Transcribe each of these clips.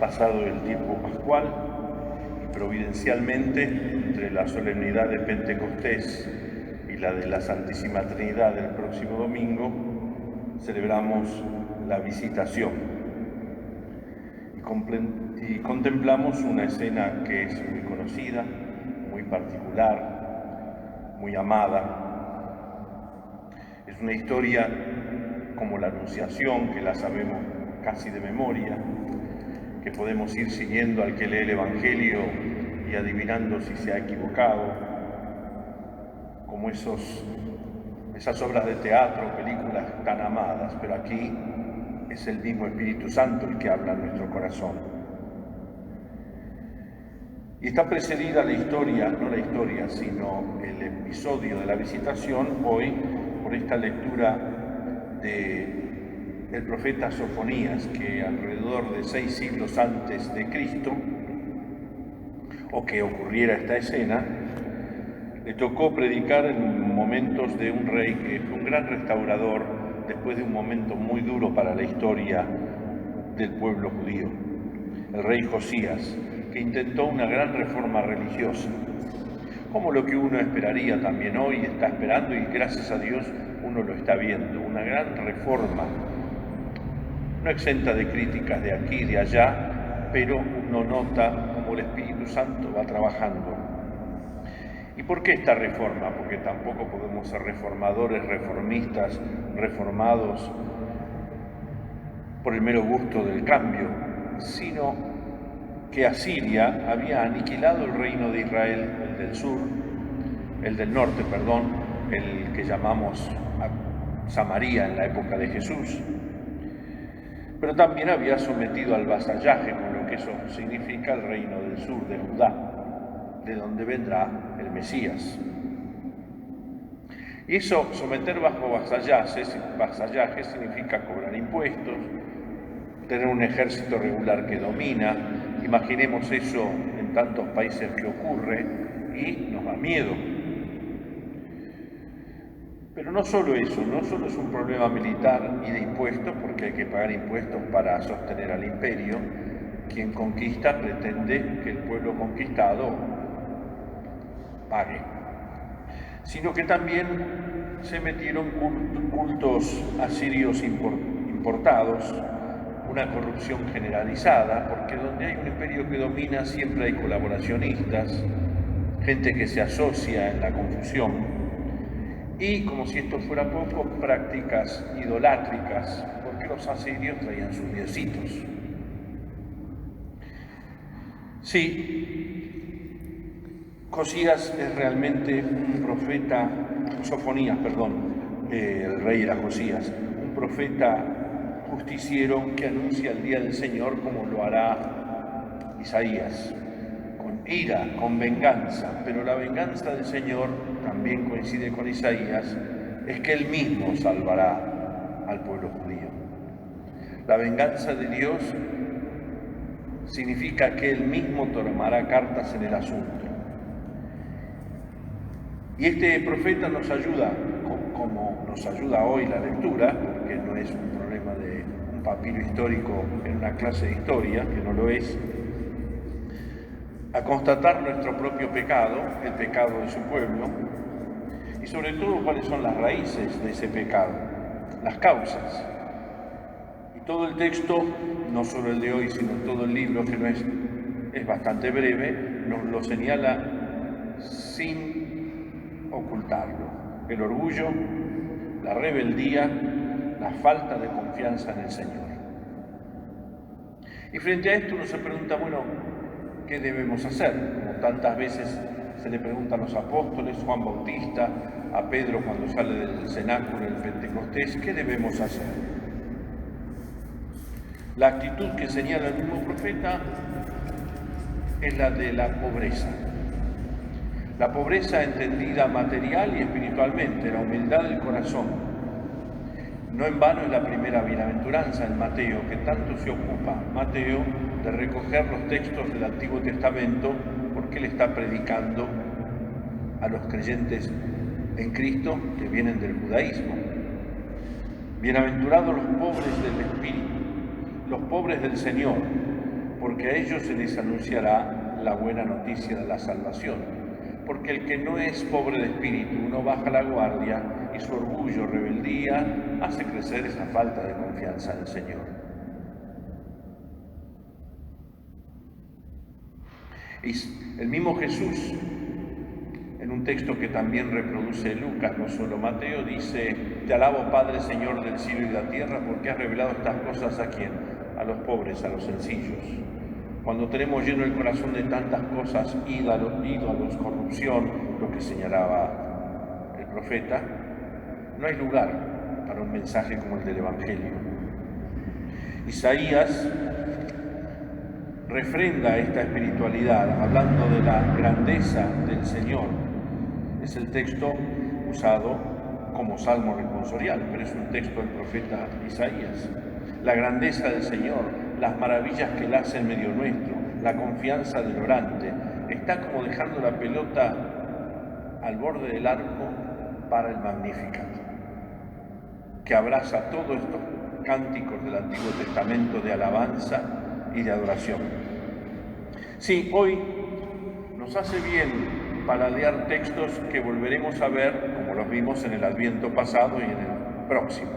pasado el tiempo pascual y providencialmente, entre la solemnidad de Pentecostés y la de la Santísima Trinidad del próximo domingo, celebramos la Visitación y contemplamos una escena que es muy conocida, muy particular, muy amada. Es una historia como la Anunciación, que la sabemos casi de memoria, que podemos ir siguiendo al que lee el Evangelio y adivinando si se ha equivocado, como esas obras de teatro, películas tan amadas, pero aquí es el mismo Espíritu Santo el que habla en nuestro corazón. Y está precedida la historia, no la historia, sino el episodio de la Visitación, hoy, por esta lectura del profeta Sofonías, que alrededor de 6 siglos antes de Cristo, o que ocurriera esta escena, le tocó predicar en momentos de un rey que fue un gran restaurador después de un momento muy duro para la historia del pueblo judío, el rey Josías, que intentó una gran reforma religiosa, como lo que uno esperaría también hoy, está esperando, y gracias a Dios uno lo está viendo, una gran reforma, no exenta de críticas de aquí y de allá, pero uno nota cómo el Espíritu Santo va trabajando. ¿Y por qué esta reforma? Porque tampoco podemos ser reformadores, reformistas, reformados por el mero gusto del cambio, sino que Asiria había aniquilado el reino de Israel, el del norte, el que llamamos Samaria en la época de Jesús, pero también había sometido al vasallaje, con lo que eso significa, el reino del sur, de Judá, de donde vendrá el Mesías. Y eso, someter bajo vasallaje significa cobrar impuestos, tener un ejército regular que domina. Imaginemos eso en tantos países que ocurre y nos da miedo. Pero no solo eso, no solo es un problema militar y de impuestos, porque hay que pagar impuestos para sostener al imperio. Quien conquista pretende que el pueblo conquistado pague, sino que también se metieron cultos asirios importados, una corrupción generalizada, porque donde hay un imperio que domina siempre hay colaboracionistas, gente que se asocia en la confusión, y como si esto fuera poco, prácticas idolátricas, porque los asirios traían sus diositos. Sí, Josías es realmente un profeta, Sofonías, el rey era Josías, un profeta justiciero que anuncia el día del Señor como lo hará Isaías, con ira, con venganza, pero la venganza del Señor, también coincide con Isaías, es que Él mismo salvará al pueblo judío. La venganza de Dios significa que Él mismo tomará cartas en el asunto. Y este profeta nos ayuda, como nos ayuda hoy la lectura, porque no es un problema de un papiro histórico en una clase de historia, que no lo es, a constatar nuestro propio pecado, el pecado de su pueblo, y sobre todo cuáles son las raíces de ese pecado, las causas. Y todo el texto, no solo el de hoy, sino todo el libro, que no es bastante breve, nos lo señala sin ocultarlo. El orgullo, la rebeldía, la falta de confianza en el Señor. Y frente a esto uno se pregunta, bueno, ¿qué debemos hacer? Como tantas veces se le pregunta a los apóstoles, Juan Bautista, a Pedro cuando sale del cenáculo del Pentecostés, ¿qué debemos hacer? La actitud que señala el mismo profeta es la de la pobreza. La pobreza entendida material y espiritualmente, la humildad del corazón. No en vano es la primera bienaventuranza en Mateo, que tanto se ocupa, Mateo, de recoger los textos del Antiguo Testamento, porque él está predicando a los creyentes en Cristo que vienen del judaísmo. Bienaventurados los pobres del espíritu, los pobres del Señor, porque a ellos se les anunciará la buena noticia de la salvación. Porque el que no es pobre de espíritu no baja la guardia y su orgullo, rebeldía, hace crecer esa falta de confianza en el Señor. Y el mismo Jesús, en un texto que también reproduce Lucas, no solo Mateo, dice: Te alabo, Padre, Señor del cielo y de la tierra, porque has revelado estas cosas ¿a quién? A los pobres, a los sencillos. Cuando tenemos lleno el corazón de tantas cosas, ídolos, corrupción, lo que señalaba el profeta, no hay lugar para un mensaje como el del Evangelio. Isaías refrenda esta espiritualidad hablando de la grandeza del Señor. Es el texto usado como salmo responsorial, pero es un texto del profeta Isaías. La grandeza del Señor, las maravillas que Él hace en medio nuestro, la confianza del orante, está como dejando la pelota al borde del arco para el Magnificat, que abraza todos estos cánticos del Antiguo Testamento de alabanza y de adoración. Sí, hoy nos hace bien paladear textos que volveremos a ver, como los vimos en el Adviento pasado y en el próximo.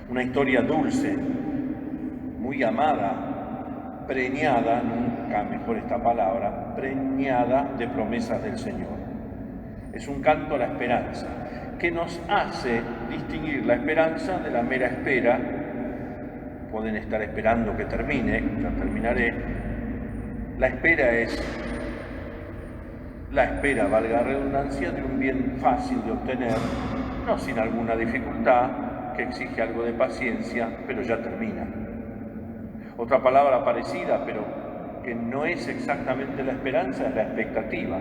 Una historia dulce, muy amada, preñada, nunca mejor esta palabra, preñada de promesas del Señor. Es un canto a la esperanza, que nos hace distinguir la esperanza de la mera espera. Pueden estar esperando que termine, ya terminaré. La espera es la espera, valga la redundancia, de un bien fácil de obtener, no sin alguna dificultad, que exige algo de paciencia, pero ya termina. Otra palabra parecida, pero que no es exactamente la esperanza, es la expectativa.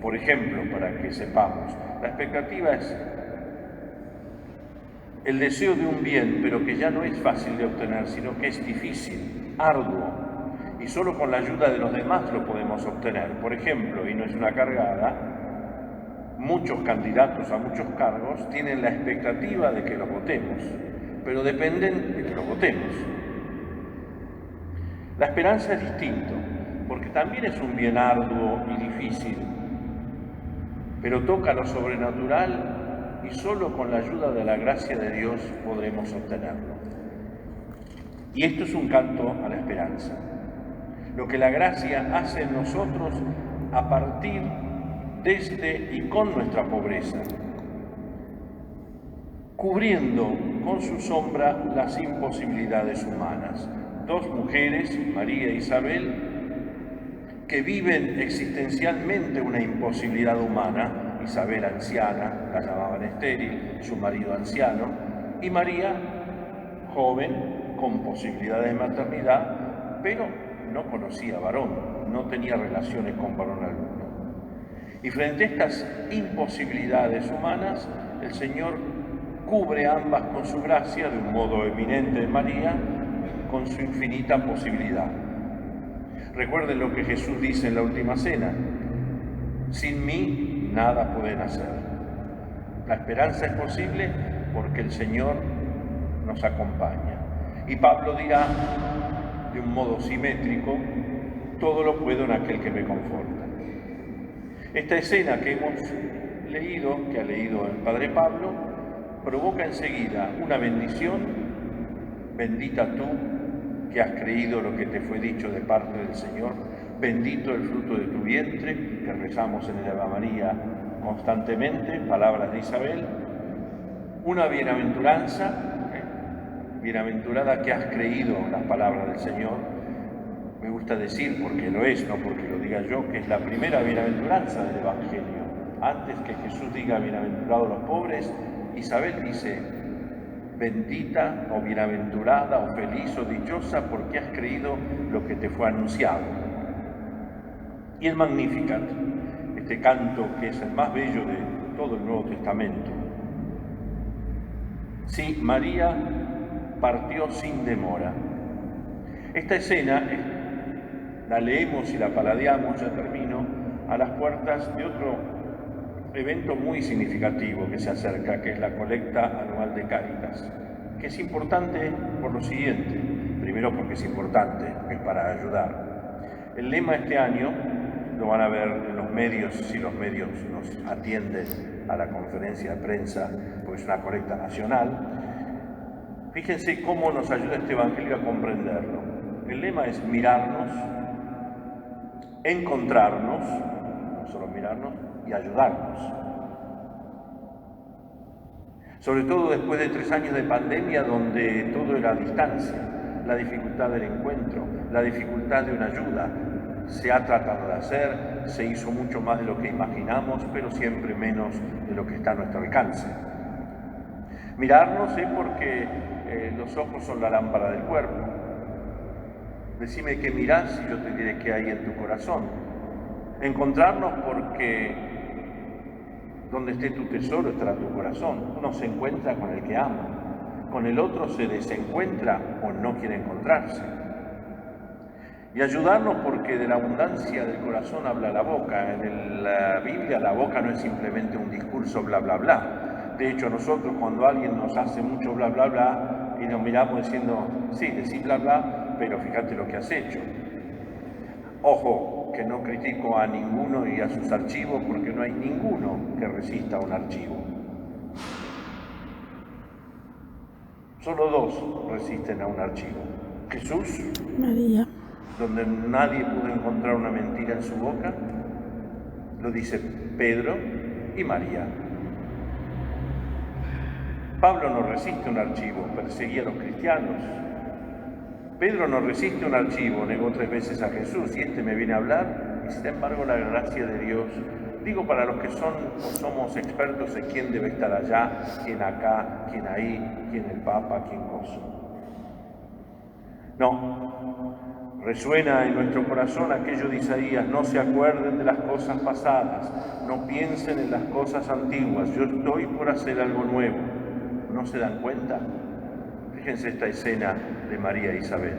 Por ejemplo, para que sepamos, la expectativa es el deseo de un bien, pero que ya no es fácil de obtener, sino que es difícil, arduo, y solo con la ayuda de los demás lo podemos obtener. Por ejemplo, y no es una cargada, muchos candidatos a muchos cargos tienen la expectativa de que los votemos, pero dependen de que los votemos. La esperanza es distinto, porque también es un bien arduo y difícil, pero toca lo sobrenatural y solo con la ayuda de la gracia de Dios podremos obtenerlo. Y esto es un canto a la esperanza. Lo que la gracia hace en nosotros a partir desde y con nuestra pobreza, cubriendo con su sombra las imposibilidades humanas. Dos mujeres, María e Isabel, que viven existencialmente una imposibilidad humana. Isabel anciana, la llamaban estéril, su marido anciano, y María, joven, con posibilidades de maternidad, pero no conocía varón, no tenía relaciones con varón alguno. Y frente a estas imposibilidades humanas, el Señor cubre ambas con su gracia, de un modo eminente en María, con su infinita posibilidad. Recuerden lo que Jesús dice en la última cena: sin mí nada pueden hacer. La esperanza es posible porque el Señor nos acompaña. Y Pablo dirá, de un modo simétrico: todo lo puedo en aquel que me conforta. Esta escena que hemos leído, que ha leído el Padre Pablo, provoca enseguida una bendición. Bendita tú que has creído lo que te fue dicho de parte del Señor, bendito el fruto de tu vientre, que rezamos en el Ave María constantemente, palabras de Isabel. Una bienaventuranza, bienaventurada que has creído las palabras del Señor. Me gusta decir, porque lo es, no porque lo diga yo, que es la primera bienaventuranza del Evangelio. Antes que Jesús diga bienaventurados los pobres, Isabel dice: bendita o bienaventurada o feliz o dichosa porque has creído lo que te fue anunciado. Y el Magnificat, este canto que es el más bello de todo el Nuevo Testamento. Sí, María partió sin demora. Esta escena la leemos y la paladeamos, ya termino, a las puertas de otro evento muy significativo que se acerca, que es la colecta anual de Cáritas, que es importante por lo siguiente. Primero porque es importante, es para ayudar. El lema este año, lo van a ver en los medios, si los medios nos atienden a la conferencia de prensa, porque es una colecta nacional. Fíjense cómo nos ayuda este Evangelio a comprenderlo. El lema es mirarnos, encontrarnos, no solo mirarnos, y ayudarnos. Sobre todo después de 3 años de pandemia donde todo era a distancia, la dificultad del encuentro, la dificultad de una ayuda. Se ha tratado de hacer, se hizo mucho más de lo que imaginamos, pero siempre menos de lo que está a nuestro alcance. Mirarnos es porque los ojos son la lámpara del cuerpo. Decime qué mirás y yo te diré qué hay en tu corazón. Encontrarnos porque donde esté tu tesoro estará tu corazón. Uno se encuentra con el que ama, con el otro se desencuentra o no quiere encontrarse. Y ayudarnos porque de la abundancia del corazón habla la boca. En la Biblia la boca no es simplemente un discurso bla bla bla. De hecho nosotros cuando alguien nos hace mucho bla bla bla y nos miramos diciendo, sí, decís bla bla, pero fíjate lo que has hecho. Ojo, que no critico a ninguno y a sus archivos porque no hay ninguno que resista a un archivo. Solo 2 resisten a un archivo. Jesús, María, donde nadie pudo encontrar una mentira en su boca, lo dice Pedro y María. Pablo no resiste un archivo, perseguía a los cristianos. Pedro no resiste un archivo, negó 3 veces a Jesús y me viene a hablar, y sin embargo la gracia de Dios, digo para los que somos expertos en quién debe estar allá, quién acá, quién ahí, quién el Papa, quién cosa. No, resuena en nuestro corazón aquello de Isaías, no se acuerden de las cosas pasadas, no piensen en las cosas antiguas, yo estoy por hacer algo nuevo. ¿No se dan cuenta? Fíjense esta escena de María e Isabel.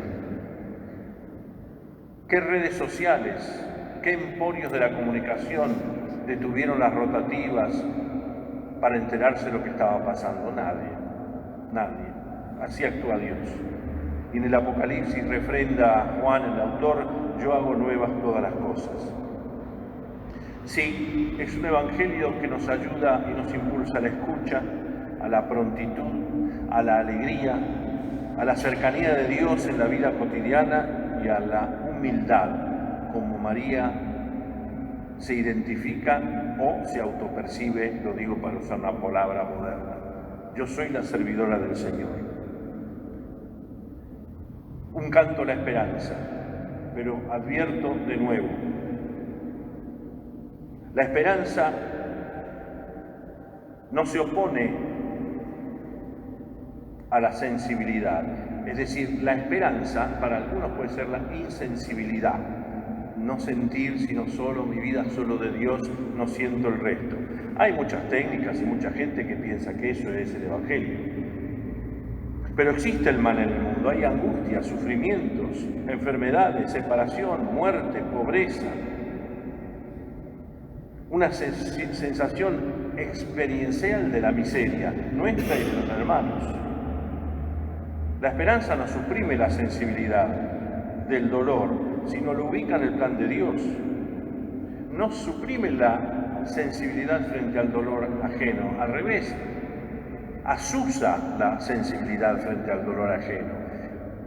¿Qué redes sociales, qué emporios de la comunicación detuvieron las rotativas para enterarse de lo que estaba pasando? Nadie. Así actúa Dios. Y en el Apocalipsis refrenda a Juan, el autor, yo hago nuevas todas las cosas. Sí, es un evangelio que nos ayuda y nos impulsa a la escucha, a la prontitud, a la alegría, a la cercanía de Dios en la vida cotidiana y a la humildad, como María se identifica o se autopercibe, lo digo para usar una palabra moderna. Yo soy la servidora del Señor. Un canto a la esperanza, pero advierto de nuevo, la esperanza no se opone a la sensibilidad. Es decir, la esperanza para algunos puede ser la insensibilidad. No sentir sino solo mi vida, solo de Dios, no siento el resto. Hay muchas técnicas y mucha gente que piensa que eso es el Evangelio. Pero existe el mal en el mundo, hay angustias, sufrimientos, enfermedades, separación, muerte, pobreza. Una sensación experiencial de la miseria, nuestra y de los hermanos. La esperanza no suprime la sensibilidad del dolor, sino lo ubica en el plan de Dios. No suprime la sensibilidad frente al dolor ajeno, al revés, asusa la sensibilidad frente al dolor ajeno,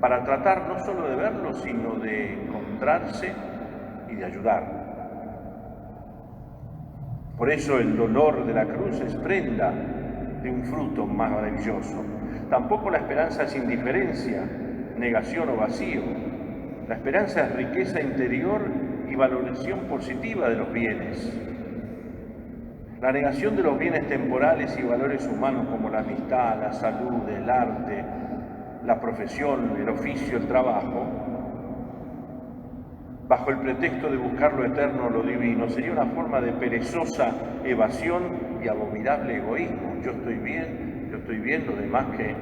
para tratar no solo de verlo, sino de encontrarse y de ayudar. Por eso el dolor de la cruz es prenda de un fruto más maravilloso. Tampoco la esperanza es indiferencia, negación o vacío. La esperanza es riqueza interior y valoración positiva de los bienes. La negación de los bienes temporales y valores humanos como la amistad, la salud, el arte, la profesión, el oficio, el trabajo, bajo el pretexto de buscar lo eterno o lo divino, sería una forma de perezosa evasión y abominable egoísmo. Yo estoy bien, lo demás que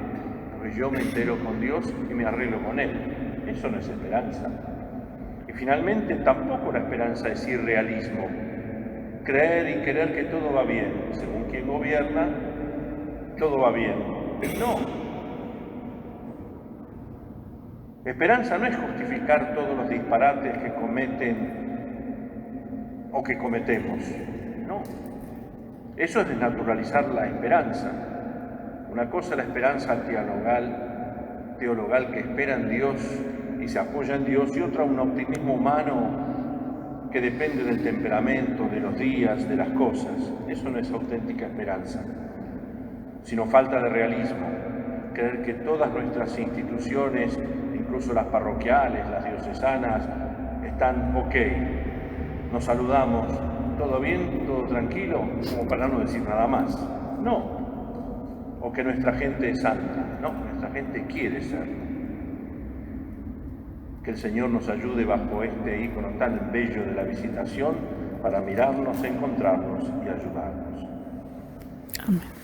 pues yo me entero con Dios y me arreglo con Él. Eso no es esperanza. Y finalmente tampoco la esperanza es irrealismo. Creer y querer que todo va bien. Según quien gobierna, todo va bien. No. Esperanza no es justificar todos los disparates que cometen o que cometemos, no. Eso es desnaturalizar la esperanza. Una cosa es la esperanza teologal que espera en Dios y se apoya en Dios, y otra un optimismo humano que depende del temperamento, de los días, de las cosas. Eso no es auténtica esperanza, sino falta de realismo. Creer que todas nuestras instituciones, incluso las parroquiales, las diocesanas, están ok. Nos saludamos, ¿todo bien? ¿Todo tranquilo? Como para no decir nada más. No. O que nuestra gente es santa. No, nuestra gente quiere ser. Que el Señor nos ayude bajo este ícono tan bello de la visitación para mirarnos, encontrarnos y ayudarnos. Amén.